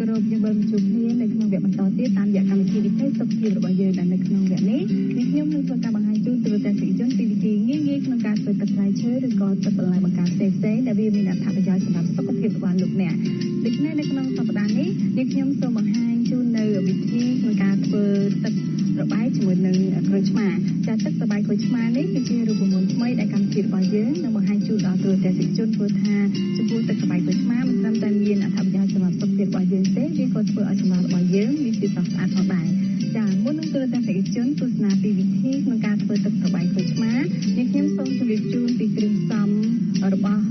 រោគយើងវិលជួបគ្នានៅក្នុងវគ្គបន្តទៀតតាមរយៈកម្មវិធីវិទ្យាសុខភាពរបស់យើងដែលនៅក្នុងវគ្គនេះខ្ញុំនឹងធ្វើការបង្ហាញជូនទូរទស្សនិកជនពីវិធីងាយៗក្នុងការធ្វើទឹកផ្លែឈើឬក៏ទឹកបន្លែបង្ការផ្សេងៗដែលវាមានអត្ថប្រយោជន៍សម្រាប់សុខភាពរបស់លោកអ្នកដូច្នេះនៅក្នុងសប្តាហ៍នេះខ្ញុំសូមបង្ហាញជូននៅវិធីក្នុងការធ្វើទឹករបាយជាមួយនឹងក្រូចឆ្មាចាទឹករបាយក្រូចឆ្មានេះគឺជារូបមន្តថ្មីដែលកម្មវិធីរបស់យើងនឹងបង្ហាញជូនដល់ទូរទស្សនិកជនព្រោះថាចំពោះទឹករបាយក្រូចឆ្មាមិនត្រឹមតែមានអត្ថប្រយោជន៍សម្រាប់សុខភាពរបស់យើងទេវាក៏ធ្វើឲ្យសម្រស់របស់យើងមានភាពស្រស់ស្អាតផងដែរចាមុននឹងទូរទស្សនិកជនទស្សនាពីវិធីក្នុងការធ្វើទឹករបាយក្រូចឆ្មាខ្ញុំសូមជម្រាបជូនពីគ្រឿងផ្សំរបស់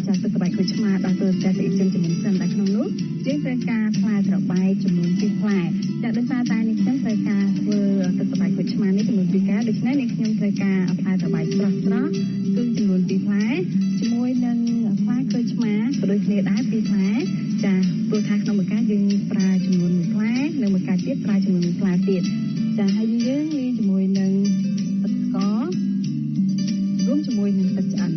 ចាទឹករបាយក្រូចឆ្មាដល់ទូរទស្សនិកជនជំនាន់សិនដែលក្នុងនោះយើងត្រូវការផ្លែត្របែកចំនួន2ផ្លែចាដោយសារតែខ្ញុំត្រូវការធ្វើទឹករបាយក្រូចឆ្មានេះចំនួន2ការដូច្នេះខ្ញុំត្រូវការផ្លែត្របែកស្រស់ៗគឺចំនួន2ផ្លែជាមួយនឹងផ្លែក្រូចឆ្មាក៏ដូចគ្នាដែរ2ផ្លែចាព្រោះថាក្នុងមួយការយើងប្រើចំនួន1ផ្លែនិងមួយការទៀតប្រើចំនួន1ផ្លែទៀតចាហើយយើងលាយជាមួយនឹងទឹកស្កររួមជាមួយនឹងទឹកឆ្អិន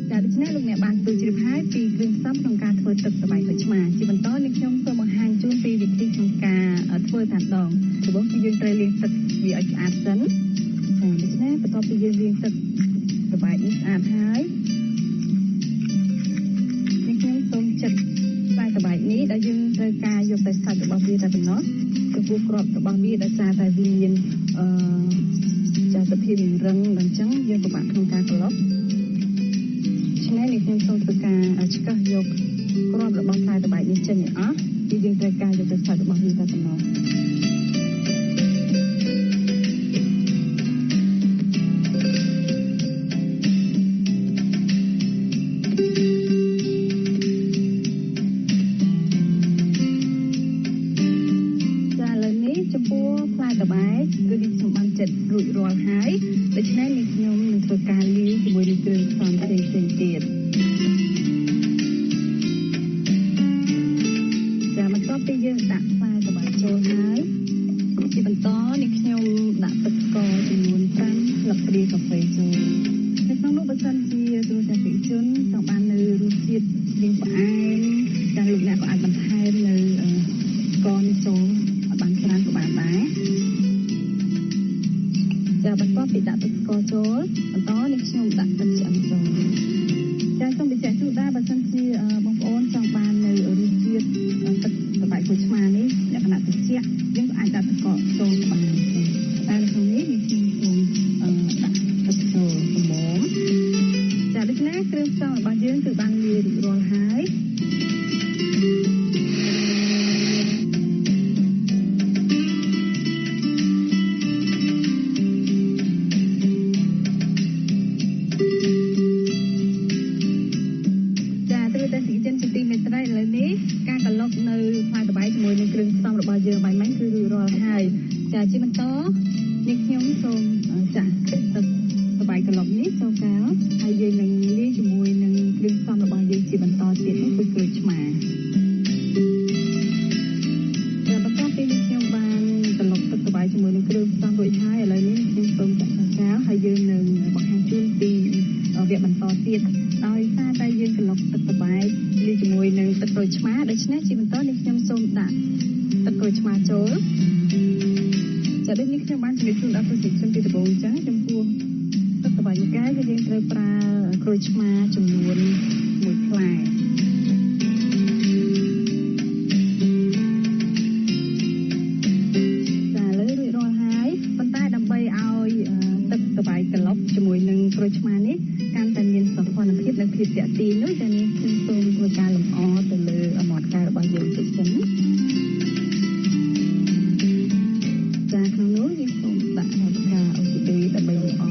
ចាដូច្នេះលោកអ្នកបានទទួលជ្រាបហើយពីគ្រឿងផ្សំក្នុងការធ្វើទឹករបាយក្រូចឆ្មាជាបន្តនេះខ្ញុំសូមបង្ហាញជូនពីវិធីក្នុងការធ្វើតែម្ដងដំបូងគឺយើងត្រូវលាងទឹកវាឲ្យស្អាតសិនដូច្នេះបន្ទាប់ពីយើងលាងទឹករបាយនេះស្អាតហើយខ្ញុំសូមចិតផ្លែត្របែកនេះដែលយើងត្រូវការយកតែសាច់របស់វាតែប៉ុណ្ណោះចំពោះគ្រាប់របស់វាដោយសារតែវាមានចាសភាពរឹងអញ្ចឹងយើងពិបាកក្នុងការក្លុកឆ្នៃនេះខ្ញុំសូមធ្វើការឆ្កឹះយកគ្រាប់របស់ផ្លែត្របែកនេះចេញឲ្យអស់ពីយើងត្រូវការយកទៅសាច់របស់វាតែប៉ុណ្ណោះរួចរាល់ហើយដូច្នេះខ្ញុំនឹងធ្វើការលាយជាមួយនឹងគ្រឿងផ្សំផ្សេងៗទៀតចាបន្ទាប់ពីយើងដាក់ផ្លែត្របែកចូលហើយជាបន្តនេះខ្ញុំដាក់ទឹកស្ករចំនួន5ស្លាបព្រាកាហ្វេចូលនៅក្នុងនោះបើសិនជាទូរទស្សនិកជនចង់បាននៅរសជាតិស្រៀងផ្អែមចាលោកអ្នកក៏អាចបន្ថែមនៅស្ករនេះចូលឲ្យបានច្រើនក៏បានដែរចាបន្ទាប់ពីដាក់ទឹកស្ករចូលបន្តនេះខ្ញុំដាក់ទឹកឆ្អិនចូលចាសូមបញ្ជាក់ជូនដែរបើសិនជាបងប្អូនចង់បាននៅរសជាតិទឹកត្របែកក្រូចឆ្មានេះលក្ខណៈត្រជាក់យើងអាចដាក់ទឹកកកចូលបានតែនៅក្នុងនេះខ្ញុំសូមដាក់ទឹកចូលល្មមចាដូច្នេះគ្រឿងផ្សំរបស់យើងគឺបានលាយរួចរាល់ហើយចាជាបន្តនេះខ្ញុំសូមចាក់ទឹកត្របែកក្លុកនេះចូលកែវហើយយើងនឹងលាយជាមួយនឹងគ្រឿងផ្សំរបស់យើងជាបន្តទៀតនោះគឺក្រូចឆ្មាចាបន្ទាប់ពីនេះខ្ញុំបានក្លុកទឹកត្របែកជាមួយនឹងគ្រឿងផ្សំរួចហើយឥឡូវនេះខ្ញុំសូមចាក់ចូលកែវហើយយើងនឹងបង្ហាញជូនពីវគ្គបន្តទៀតដោយសារតែយើងក្លុកទឹកត្របែកលាយជាមួយនឹងទឹកក្រូចឆ្មាដូច្នេះជាបន្តនេះខ្ញុំសូមដាក់ទឹកក្រូចឆ្មាចូលចាដូចនេះខ្ញុំបានជម្រាបជូនដល់ប្រជាជនពីដំបូងអញ្ចឹងចំពោះទឹកត្របែកមួយកែវគឺយើងត្រូវប្រើក្រូចឆ្មាចំនួន1ផ្លែចាឥឡូវរួចរាល់ហើយប៉ុន្តែដើម្បីឲ្យទឹកត្របែកក្លុកជាមួយនឹងក្រូចឆ្មានេះកាន់តែមានសោភ័ណភាពនិងភាពទាក់ទាញនោះចានេះខ្ញុំសូមធ្វើការលម្អទៅលើមាត់កែវរបស់យើងតិចសិនចាក្នុងនោះយើងសូមដាក់ផ្កាអូគីដេដើម្បីលម្អ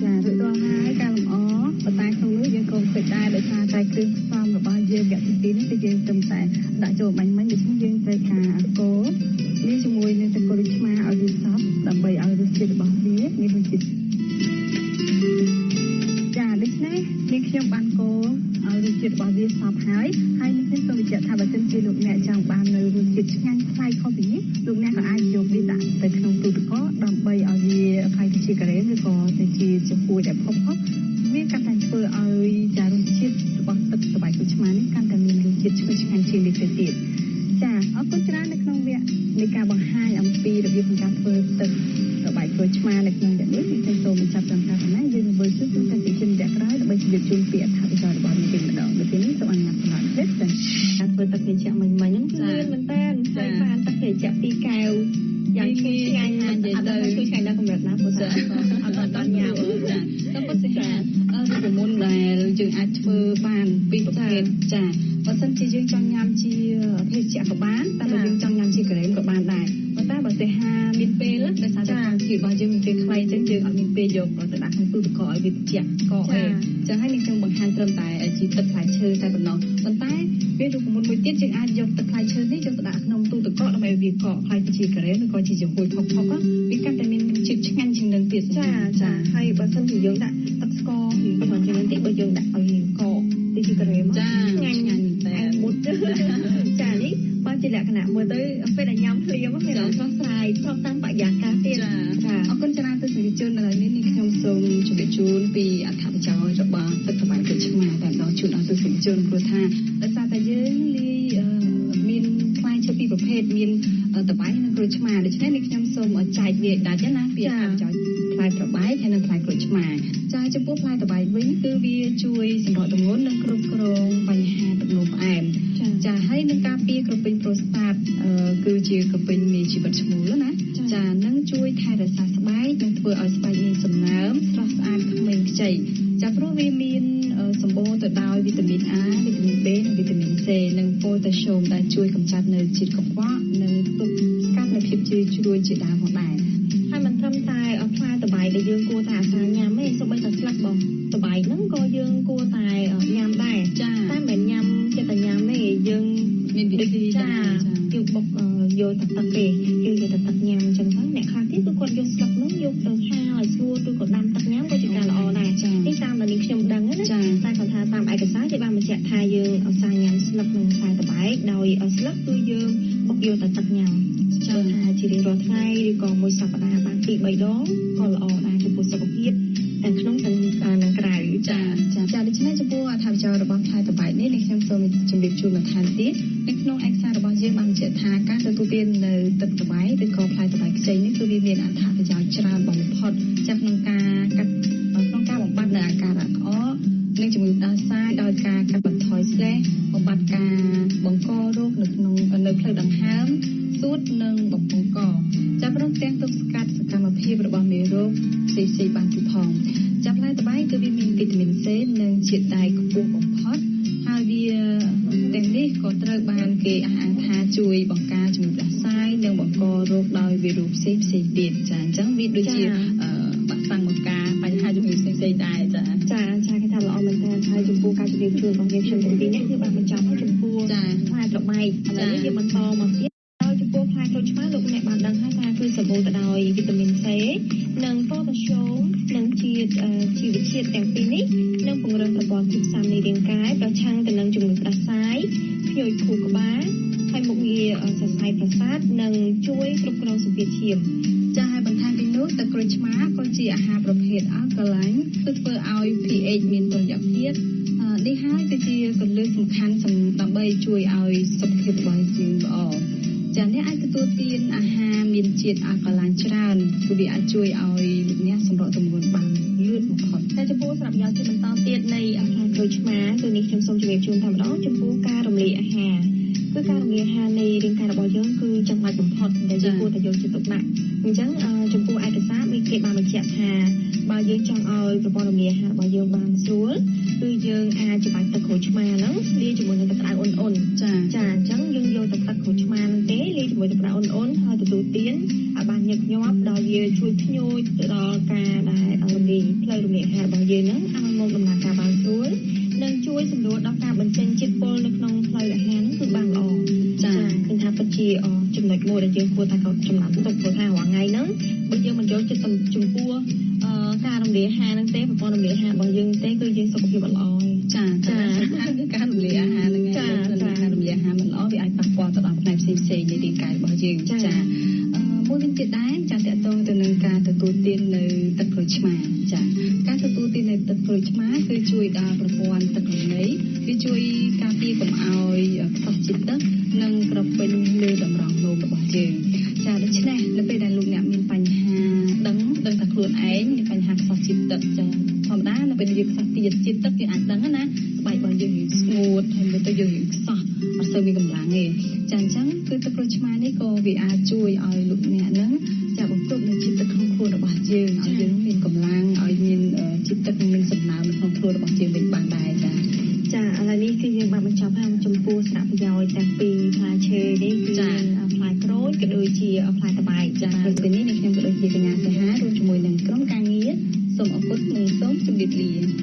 ចារួចរាល់ហើយការលម្អប៉ុន្តែក្នុងនោះយើងក៏ភ្លេចដែរដោយសារតែគ្រឿងផ្សំរបស់យើងវគ្គទី2នេះគឺយើងត្រឹមតែដាក់ចូលបាញ់មិញដូច្នេះយើងត្រូវការកូរលាយជាមួយនឹងទឹកក្រូចឆ្មាឲ្យវាសព្វដើម្បីឲ្យរសជាតិរបស់វាមានរសជាតិចាដូច្នេះនេះខ្ញុំបានកូរឲ្យរសជាតិរបស់វាសព្វហើយនេះខ្ញុំសូមបញ្ជាក់ថាបើសិនជាលោកអ្នកចង់បាននៅរសជាតិឆ្ងាញ់ប្លែកខុសពីនេះលោកអ្នកក៏អាចយកវាដាក់ទៅក្នុងទូទឹកកកដើម្បីឲ្យវាផ្លែជាការ៉េមឬក៏ទៅជាចំពោះដែលផុសវាកាន់តែធ្វើឲ្យចារសជាតិរបស់ទឹកត្របែកក្រូចឆ្មានេះកាន់តែមាន ជាតិឈ្ងុយឆ្ងាញ់ជាងនេះទៅទៀតចាអរគុណច្រើននៅក្នុងវគ្គនៃការបង្ហាញអំពីរបៀបនៃការធ្វើទឹករបាយក្រួយឆ្មានៅក្នុងវគ្គនេះខ្ញុំសូមបញ្ចប់ត្រឹមតែប៉ុណ្ណេះយើងនឹងមើលជួបគ្នាទីជំរាបក្រោយដើម្បីជម្រាបជូនពីអត្ថប្រយោជន៍របស់យើងម្ដងនៅពេលនេះសូមអនុញ្ញាតសម្រាប់នេះចាការធ្វើទឹកត្រជាក់មិញហ្នឹងគឺលឿនមែនតើហើយបានទឹកត្រជាក់ពីកែវយ៉ាងឈ្ងុយឆ្ងាញ់និយាយទៅឈ្ងុយឆ្ងាញ់ដល់កម្រិតណាព្រោះថាអត់ដល់ញ៉ាំចាតែពិតជារូបមន្តដែលយើងអាចធ្វើបានពីប្រភេទចាបើសិនជាយើងចង់ញ៉ាំជាភេសជ្ជៈក៏បានតែបើយើងចង់ញ៉ាំជាក្រែមក៏បានដែរប៉ុន្តែបើសិនហាមានពេលដោយសារតែកម្មវិធីរបស់យើងមានពេលខ្លីអញ្ចឹងយើងអត់មានពេលយកទៅដាក់ក្នុងទូទឹកកកឲ្យវាត្រជាក់កកអីអញ្ចឹងហើយនេះខ្ញុំបង្ហាញត្រឹមតែជាទឹកផ្លែឈើតែប៉ុណ្ណោះប៉ុន្តែវារូបមន្តមួយទៀតយើងអាចយកទឹកផ្លែឈើនេះយកទៅដាក់ក្នុងទូទឹកកកដើម្បីឲ្យវាកកខ្លាយទៅជាក្រែមឬក៏ជាចំហុយផុកៗវាកាន់តែមានរសជាតិឆ្ងាញ់ជាងនឹងទៀតចាហើយបើសិនជាយើងដាក់ទឹកស្ករពីមិនជាងនេះបើយើងដាក់ឲ្យកកទៅជាក្រែមចាឆ្ងាញ់តែមុតចានេះបើជាលក្ខណៈមើលទៅពេលដែលញ៉ាំភ្លាមមានរសស្រស់ស្រាយព្រមតាមបរិយាកាសទៀតចាអរគុណច្រើនទស្សនិកជនដែលនេះខ្ញុំសូមជម្រាបជូនពីអត្ថប្រយោជន៍របស់ទឹកត្របែកក្រូចឆ្មាតែម្ដងជូនដល់ទស្សនិកជនព្រោះថាដោយសារតែយើងលាយមានផ្លែឈើពីរប្រភេទមានត្របែកនិងក្រូចឆ្មាដូច្នេះនេះខ្ញុំសូមចែកវាដាច់ណាពីអត្ថប្រយោជន៍ផ្លែត្របែកហើយនិងផ្លែក្រូចឆ្មាចាចំពោះផ្លែត្របែកវិញគឺវាជួយសម្រកទម្ងន់និងគ្រប់គ្រងបញ្ហាទឹកនោមផ្អែមចាហើយនឹងការពារក្រពេញប្រូស្តាតគឺជាក្រពេញមានជីវិតឈ្មោះណាចានឹងជួយថែរក្សាស្បែកនិងធ្វើឲ្យស្បែកមានសំណើមស្រស់ស្អាតក្មេងខ្ចីចាព្រោះវាមានសម្បូរទៅដោយវីតាមីន A វីតាមីន B និងវីតាមីន C និងប៉ូតាស្យូមដែលជួយកម្ចាត់នៅជាតិកខ្វក់និងទប់ស្កាត់នូវភាពជ្រីជ្រួញជាដើមផងដែរហើយមិនត្រឹមតែផ្លែត្របែកដែលយើងគួរតែអាសាញ៉ាំទេសូម្បីតែស្លឹករបស់ត្របែកហ្នឹងក៏យើងគួរតែញ៉ាំដែរតែមិនមែនញ៉ាំចិត្តតែញ៉ាំទេយើងមានវិធីចាយើងបុកយកទឹកទេយើងយកទឹកញ៉ាំអញ្ចឹងទៅអ្នកខ្លះទៀតគឺគាត់យកស្លឹកហ្នឹងយកទៅហាលឲ្យស្រួលឬក៏ដាំទឹកញ៉ាំក៏ជាការល្អដែរនេះតាមដែលខ្ញុំដឹងណាតែគាត់ថាតាមឯកសារគេបានបញ្ជាក់ថាយើងអាសាញ៉ាំស្លឹកនិងខ្សែត្របែកដោយស្លឹកគឺយើងបុកយកទៅទឹកញ៉ាំចាថាជារៀងរាល់ថ្ងៃឬក៏មួយសប្តាហ៍បានពី3ដងក៏ល្អដែរចំពោះសុខភាពទាំងក្នុងទាំងក្រៅចាដូច្នេះចំពោះអត្ថប្រយោជន៍របស់ផ្លែត្របែកនេះខ្ញុំសូមជម្រាបជូនបន្ថែមទៀតនៅក្នុងឯកសាររបស់យើងបានបញ្ជាក់ថាការទទួលទាននៅទឹកត្របែកឬក៏ផ្លែត្របែកខ្ចីនេះគឺវាមានអត្ថប្រយោជន៍ច្រើនបំផុតចាប់ក្នុងការបំបត្តិនៅអាការៈក្អកនិងជំងឺផ្ដាសាយដោយការកាត់បន្ថយស្លេសបំបត្តិការបង្ករោគនៅផ្លូវដង្ហើមសួតនិងបំពង់កចាប់ព្រមទាំងទប់ស្កាត់សកម្មភាពរបស់មេរោគផ្សេងៗបានទៀតផងចាប់ផ្លែត្របែកគឺវាមានវីតាមីន C និងជាតិដែកខ្ពស់បំផុតហើយវាទាំងនេះក៏ត្រូវបានគេអះអាងថាជួយបង្ការជំងឺផ្ដាសាយនិងបង្ករោគដោយវីរុសផ្សេងៗទៀតចាអញ្ចឹងវាដូចជាបាក់សាំងបង្ការបញ្ហាជំងឺផ្សេងៗដែរចាគេថាល្អមែនទែនហើយចំពោះការជម្រាបជូនរបស់យើងខ្ញុំទាំងពីរនេះគឺបានបញ្ចប់ហើយចំពោះផ្លែត្របែកឥឡូវនេះយើងបន្តមកទៀតចំពោះផ្លែក្រូចឆ្មាលោកអ្នកបានដឹងហើយថាគឺសម្បូរទៅដោយវីតាមីន C និងប៉ូតាស្យូមនិងជាតិជីវជាតិទាំងពីរនេះនឹងពង្រឹងប្រព័ន្ធភាពស៊ាំនៃរាងកាយប្រឆាំងទៅនឹងជំងឺផ្ដាសាយខ្ញួយខួរក្បាលហើយមុខងារសរសៃប្រសាទនិងជួយគ្រប់គ្រងសម្ពាធឈាមចាហើយបន្ថែមពីនោះទឹកក្រូចឆ្មាក៏ជាអាហារប្រភេទ alkaline គឺធ្វើឲ្យ pH មានតុល្យភាពនេះហើយគឺជាគន្លឹះសំខាន់ដើម្បីជួយឲ្យសុខភាពរបស់យើងល្អចាអ្នកអាចទទួលទានអាហារមានជាតិអាល់កាឡាញច្រើនគឺវាអាចជួយឲ្យអ្នកសម្រកទម្ងន់បានលឿនបំផុតតែចំពោះសម្រាប់យ៉ាងជាបន្តទៀតនៃអាហារក្រូចឆ្មាគឺនេះខ្ញុំសូមជម្រាបជូនតែម្ដងចំពោះការរំលាយអាហារគឺការរំលាយអាហារនៃរាងកាយរបស់យើងគឺចាំបាច់បំផុតដែលយើងគួរតែយកចិត្តទុកដាក់អញ្ចឹងចំពោះឯកសារគេបានបញ្ជាក់ថាបើយើងចង់ឲ្យប្រព័ន្ធរំលាយអាហាររបស់យើងបានស្រួលគឺយើងអាចចំបាច់ទឹកក្រូចឆ្មាហ្នឹងលាយជាមួយនឹងទឹកក្តៅអ៊ុនៗចាអញ្ចឹងយើងយកទឹកក្រូចឆ្មាហ្នឹងទេលាយជាមួយទឹកក្តៅអ៊ុនៗហើយទទួលទានឲ្យបានញឹកញាប់ដោយវាជួយភ្ញួយទៅដល់ការដែលរំលាយផ្លូវរំលាយអាហាររបស់យើងហ្នឹងឲ្យមកដំណើរការបានស្រួលនិងជួយសម្រួលដល់ការបញ្ចេញជាតិពុលនៅក្នុងផ្លូវអាហារហ្នឹងគឺបានល្អចាឃើញថាពិតជាចំណុចមួយដែលយើងគួរតែកត់ចំណាត់ទុកព្រោះថារាល់ថ្ងៃហ្នឹងបើយើងមិនយកចិត្តចំពោះការរំលាយអាហារហ្នឹងទេប្រព័ន្ធរំលាយអាហាររបស់យើងទេគឺយើងសុខភាពមិនល្អចាគឺការរំលាយអាហារហ្នឹងចាការរំលាយអាហារមិនល្អវាអាចប៉ះពាល់ទៅដល់ផ្នែកផ្សេងៗនៃរាងកាយរបស់យើងចាមួយវិញទៀតដែរចាតកតងទៅនឹងការទទួលទាននៅទឹកក្រូចឆ្មាចាការទទួលទាននៅទឹកក្រូចឆ្មាគឺជួយដល់ប្រព័ន្ធទឹករំលាយវាជួយការពារកុំឲ្យ សោះជាតិទឹកនិងក្រពេញលើតម្រងនោមរបស់យើងចាដូច្នេះនៅពេលដែលលោកអ្នកមានបញ្ហាដឹងថាខ្លួនឯងមានបញ្ហាខ្សោះជាតិទឹកចាធម្មតានៅពេលយើងខ្សោះជាតិទឹកយើងអាចដឹងណាស្បែករបស់យើងស្ងួតហើយមើលទៅយើងខ្សោះអត់សូវមានកម្លាំងទេចាអញ្ចឹងគឺទឹកក្រូចឆ្មានេះក៏វាអាចជួយឲ្យលោកអ្នកហ្នឹងចាបង្កើននៅជាតិទឹកក្នុងខ្លួនរបស់យើងឲ្យយើងមានកម្លាំងឲ្យមានជាតិទឹកមានសំណើមក្នុងខ្លួនរបស់យើងវិញបានដែរចាឥឡូវនេះគឺយើងបានបញ្ចប់ហើយចំពោះសារៈប្រយោជន៍ទាំងពីរផ្លែឈើនេះគឺផ្លែក្រូចក៏ដូចជាផ្លែតបែកចាពេលនេះខ្ញុំក៏ដូចជាកញ្ញាសេហារួមជាមួយនឹងក្រុមការងារសូមអរគុណនិងសូមជម្រាបលា